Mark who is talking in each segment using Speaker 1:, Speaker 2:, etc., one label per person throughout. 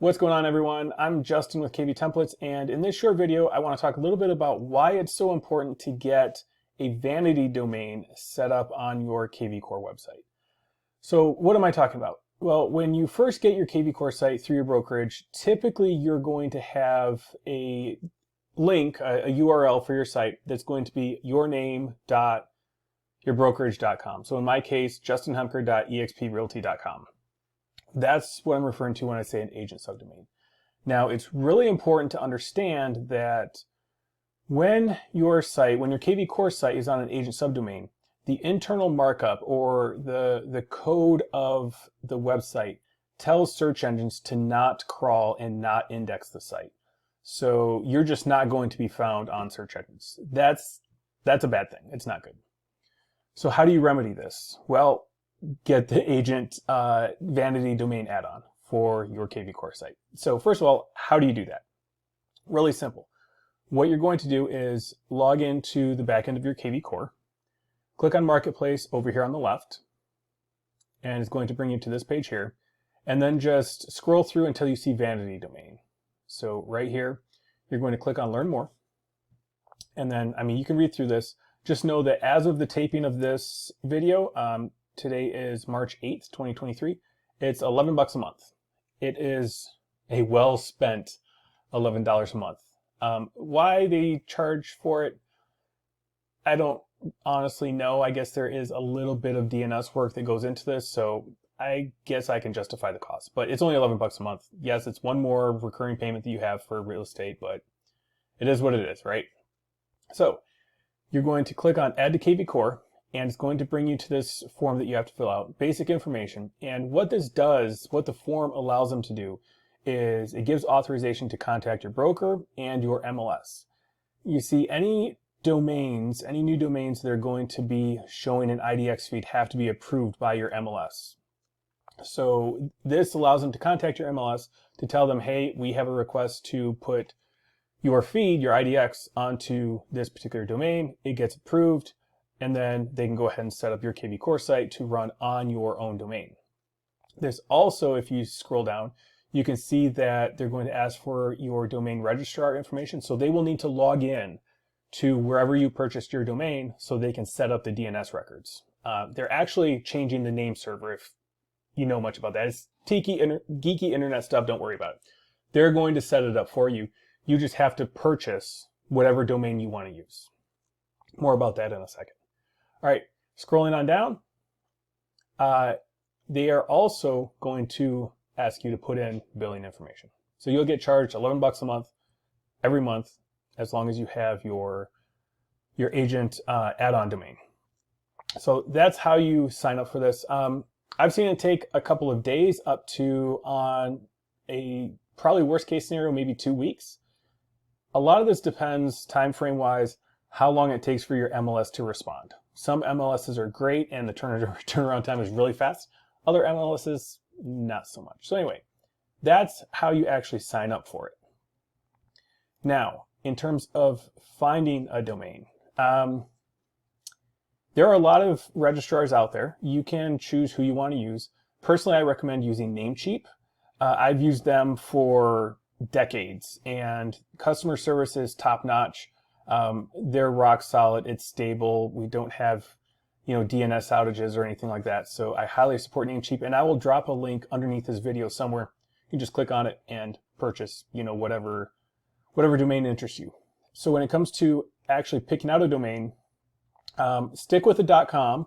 Speaker 1: What's going on, everyone? I'm Justin with KV Templates, and in this short video I want to talk a little bit about why it's so important to get a vanity domain set up on your kvCORE website. So what am I talking about? Well, when you first get your kvCORE site through your brokerage, typically you're going to have a link, a URL for your site that's going to be yourname.yourbrokerage.com. So in my case, justinhemker.exprealty.com. That's what I'm referring to when I say an agent subdomain. Now, it's really important to understand that when your kvCORE site is on an agent subdomain, the internal markup or the code of the website tells search engines to not crawl and not index the site. So you're just not going to be found on search engines. That's a bad thing. It's not good. So how do you remedy this? Well, get the agent vanity domain add-on for your kvCORE site. So first of all, how do you do that? Really simple. What you're going to do is log into the backend of your kvCORE, click on Marketplace over here on the left, and it's going to bring you to this page here, and then just scroll through until you see Vanity Domain. So right here, you're going to click on Learn More, and then, you can read through this. Just know that as of the taping of this video, today is March 8th, 2023. It's $11 a month. It is a well-spent $11 a month. Why they charge for it, I don't honestly know. I guess there is a little bit of DNS work that goes into this, so I guess I can justify the cost. But it's only $11 a month. Yes, it's one more recurring payment that you have for real estate, but it is what it is, right? So you're going to click on Add to kvCORE, and it's going to bring you to this form that you have to fill out, basic information. And what this does, what the form allows them to do, is it gives authorization to contact your broker and your MLS. You see, any domains, any new domains that are going to be showing an IDX feed have to be approved by your MLS. So this allows them to contact your MLS to tell them, hey, we have a request to put your feed, your IDX, onto this particular domain. It gets approved, and then they can go ahead and set up your kvCORE site to run on your own domain. There's also, if you scroll down, you can see that they're going to ask for your domain registrar information. So they will need to log in to wherever you purchased your domain so they can set up the DNS records. They're actually changing the name server, if you know much about that. It's geeky internet stuff, don't worry about it. They're going to set it up for you. You just have to purchase whatever domain you want to use. More about that in a second. All right, scrolling on down, they are also going to ask you to put in billing information. So you'll get charged $11 a month every month as long as you have your agent add-on domain. So that's how you sign up for this. I've seen it take a couple of days up to, on a probably worst case scenario, maybe 2 weeks. A lot of this depends time frame wise how long it takes for your MLS to respond. Some MLSs are great and the turnaround time is really fast. Other MLSs, not so much. So anyway, that's how you actually sign up for it. Now, in terms of finding a domain, there are a lot of registrars out there. You can choose who you want to use. Personally, I recommend using Namecheap. I've used them for decades, and customer service is top-notch. They're rock solid. It's stable. We don't have, DNS outages or anything like that. So I highly support Namecheap, and I will drop a link underneath this video somewhere. You can just click on it and purchase, whatever domain interests you. So when it comes to actually picking out a domain, stick with the .com.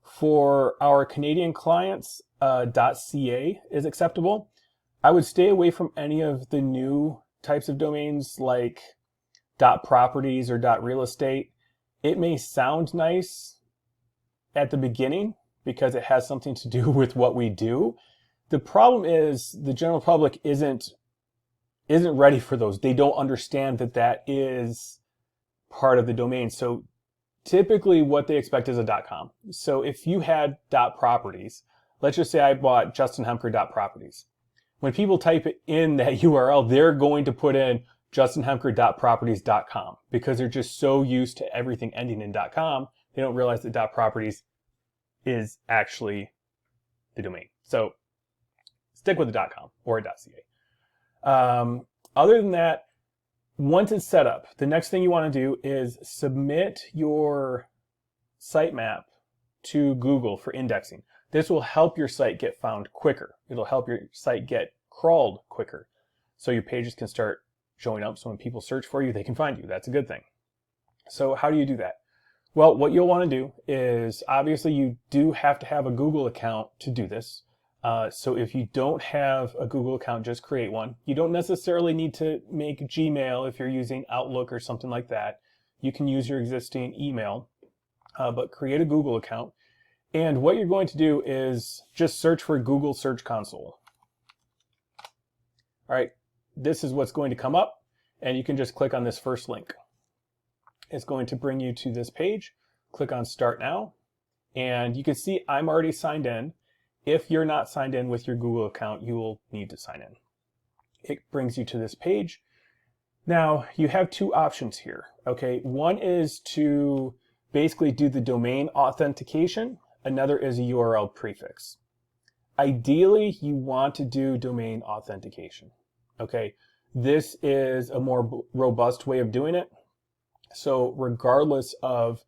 Speaker 1: For our Canadian clients, .ca is acceptable. I would stay away from any of the new types of domains like .properties or .real estate. It may sound nice at the beginning because it has something to do with what we do. The problem is the general public isn't ready for those. They don't understand that that is part of the domain. So typically what they expect is a .com. So if you had .properties, let's just say I bought justinhemker.properties. When people type in that URL, they're going to put in justinhemker.properties.com because they're just so used to everything ending in .com, they don't realize that .properties is actually the domain. So stick with the .com or a .ca. Other than that, once it's set up, the next thing you want to do is submit your sitemap to Google for indexing. This will help your site get found quicker. It'll help your site get crawled quicker, so your pages can start showing up, so when people search for you, they can find you. That's a good thing. So how do you do that? Well, what you'll want to do is, obviously you do have to have a Google account to do this. So if you don't have a Google account, just create one. You don't necessarily need to make Gmail if you're using Outlook or something like that. You can use your existing email, but create a Google account. And what you're going to do is just search for Google Search Console. All right, this is what's going to come up, and you can just click on this first link. It's going to bring you to this page. Click on Start Now, and you can see I'm already signed in. If you're not signed in with your Google account, you will need to sign in. It brings you to this page. Now, you have two options here, okay? One is to basically do the domain authentication. Another is a URL prefix. Ideally, you want to do domain authentication, okay? This is a more robust way of doing it. So regardless of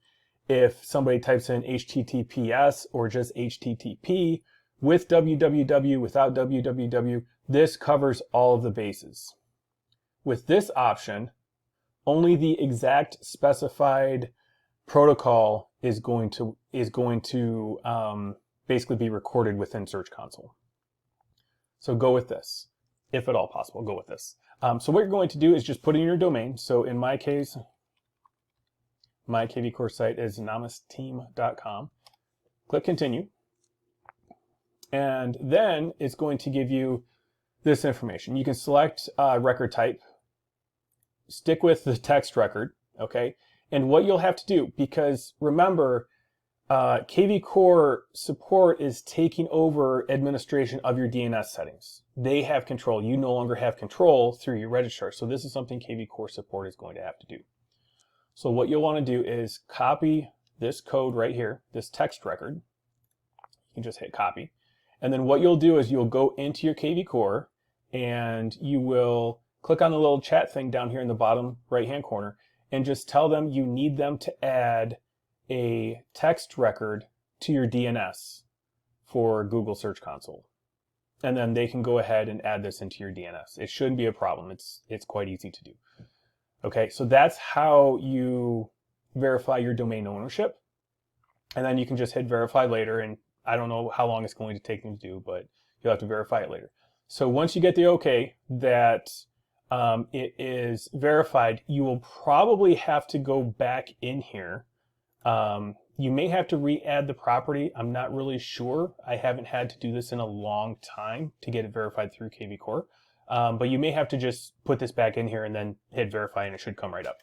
Speaker 1: if somebody types in HTTPS or just HTTP, with www, without www, this covers all of the bases. With this option, only the exact specified protocol is going to basically be recorded within Search Console. So go with this, if at all possible. Go with this. So what you're going to do is just put in your domain. So in my case, my kvCORE site is namasteam.com. Click Continue. And then it's going to give you this information. You can select record type, stick with the text record, okay? And what you'll have to do, because remember, kvCORE support is taking over administration of your DNS settings. They have control. You no longer have control through your registrar. So this is something kvCORE support is going to have to do. So what you'll want to do is copy this code right here, this text record. You can just hit copy. And then what you'll do is you'll go into your kvCORE and you will click on the little chat thing down here in the bottom right-hand corner and just tell them you need them to add a text record to your DNS for Google Search Console. And then they can go ahead and add this into your DNS. It shouldn't be a problem. It's quite easy to do. Okay, so that's how you verify your domain ownership. And then you can just hit verify later, and I don't know how long it's going to take them to do, but you'll have to verify it later. So once you get the okay that it is verified, you will probably have to go back in here. You may have to re-add the property. I'm not really sure. I haven't had to do this in a long time to get it verified through kvCORE. But you may have to just put this back in here and then hit verify, and it should come right up.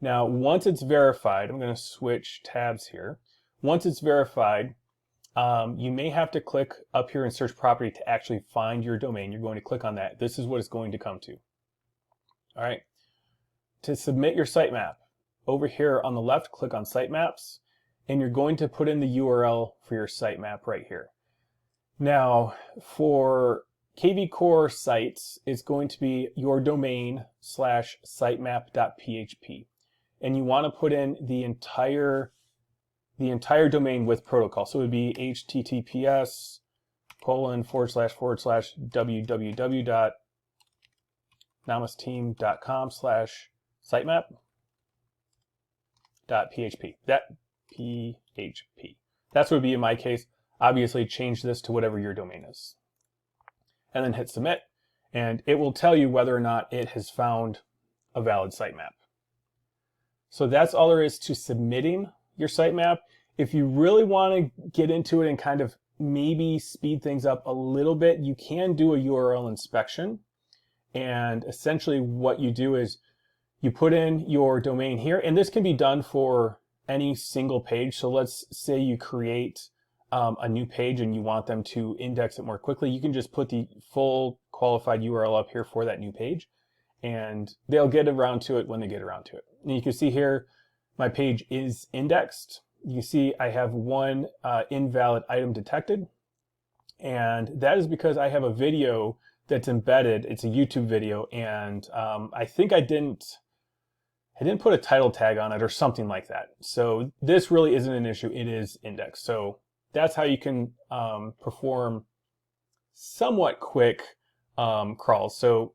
Speaker 1: Now, once it's verified, I'm going to switch tabs here. Once it's verified, you may have to click up here in search property to actually find your domain. You're going to click on that. This is what it's going to come to. All right. To submit your sitemap, over here on the left, click on Sitemaps, and you're going to put in the URL for your sitemap right here. Now, for kvCORE sites, it's going to be your domain /sitemap.php. And you want to put in the entire domain with protocol. So it would be https://www.namasteam.com/sitemap.php. That PHP. That's what would be in my case. Obviously, change this to whatever your domain is. And then hit submit, and it will tell you whether or not it has found a valid sitemap. So that's all there is to submitting your sitemap. If you really want to get into it and kind of maybe speed things up a little bit, you can do a URL inspection. And essentially what you do is you put in your domain here, and this can be done for any single page. So let's say you create a new page and you want them to index it more quickly. You can just put the full qualified URL up here for that new page, and they'll get around to it when they get around to it. And you can see here, my page is indexed. You can see I have one invalid item detected, and that is because I have a video that's embedded. It's a YouTube video, and I think I didn't put a title tag on it or something like that. So this really isn't an issue. It is indexed. So that's how you can perform somewhat quick crawls. So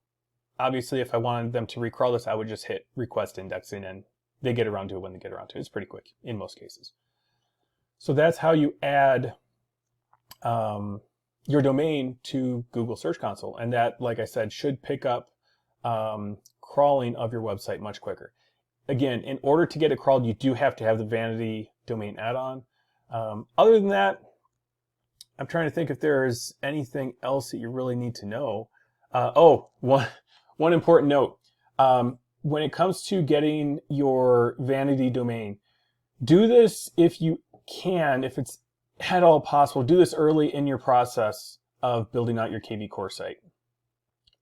Speaker 1: obviously, if I wanted them to recrawl this, I would just hit request indexing, and they get around to it when they get around to it. It's pretty quick in most cases. So that's how you add your domain to Google Search Console. And that, like I said, should pick up crawling of your website much quicker. Again, in order to get it crawled, you do have to have the Vanity Domain add-on. Other than that, I'm trying to think if there's anything else that you really need to know. One important note. When it comes to getting your Vanity Domain, do this if you can, if it's at all possible, do this early in your process of building out your kvCORE site.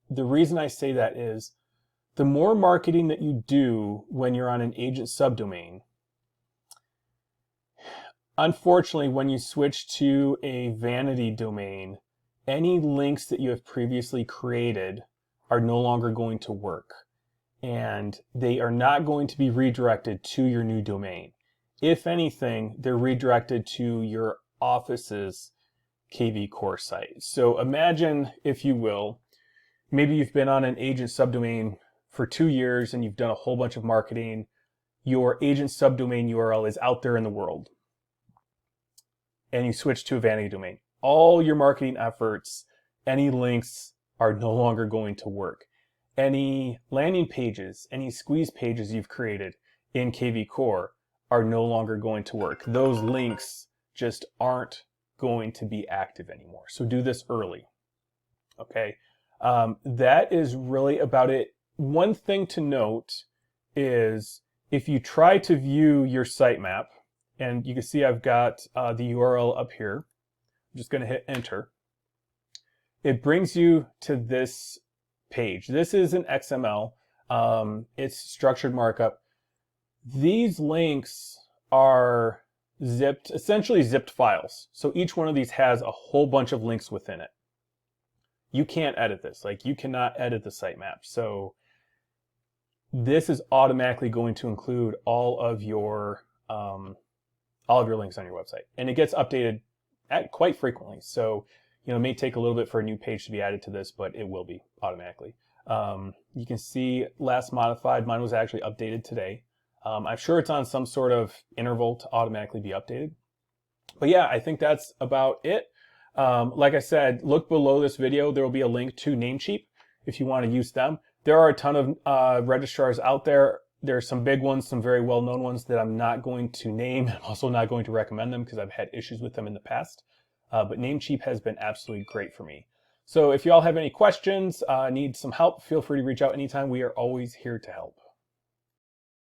Speaker 1: The reason I say that is the more marketing that you do when you're on an agent subdomain, unfortunately, when you switch to a Vanity domain, any links that you have previously created are no longer going to work, and they are not going to be redirected to your new domain. If anything, they're redirected to your office's kvCORE site. So imagine, if you will, maybe you've been on an agent subdomain for 2 years and you've done a whole bunch of marketing. Your agent subdomain URL is out there in the world, and you switch to a Vanity domain. All your marketing efforts, any links are no longer going to work. Any landing pages, any squeeze pages you've created in kvCORE are no longer going to work. Those links just aren't going to be active anymore. So do this early. Okay, that is really about it. One thing to note is if you try to view your sitemap, and you can see I've got the URL up here. I'm just going to hit enter. It brings you to this page. This is an XML. It's structured markup. These links are zipped, essentially zipped files. So each one of these has a whole bunch of links within it. You can't edit this. Like, you cannot edit the sitemap. So this is automatically going to include all of your links on your website, and it gets updated quite frequently. So it may take a little bit for a new page to be added to this, but it will be automatically. You can see last modified. Mine was actually updated today. I'm sure it's on some sort of interval to automatically be updated. But yeah, I think that's about it. Like I said, look below this video. There will be a link to Namecheap if you want to use them. There are a ton of registrars out there. There are some big ones, some very well-known ones that I'm not going to name. I'm also not going to recommend them because I've had issues with them in the past. But Namecheap has been absolutely great for me. So if you all have any questions, need some help, feel free to reach out anytime. We are always here to help.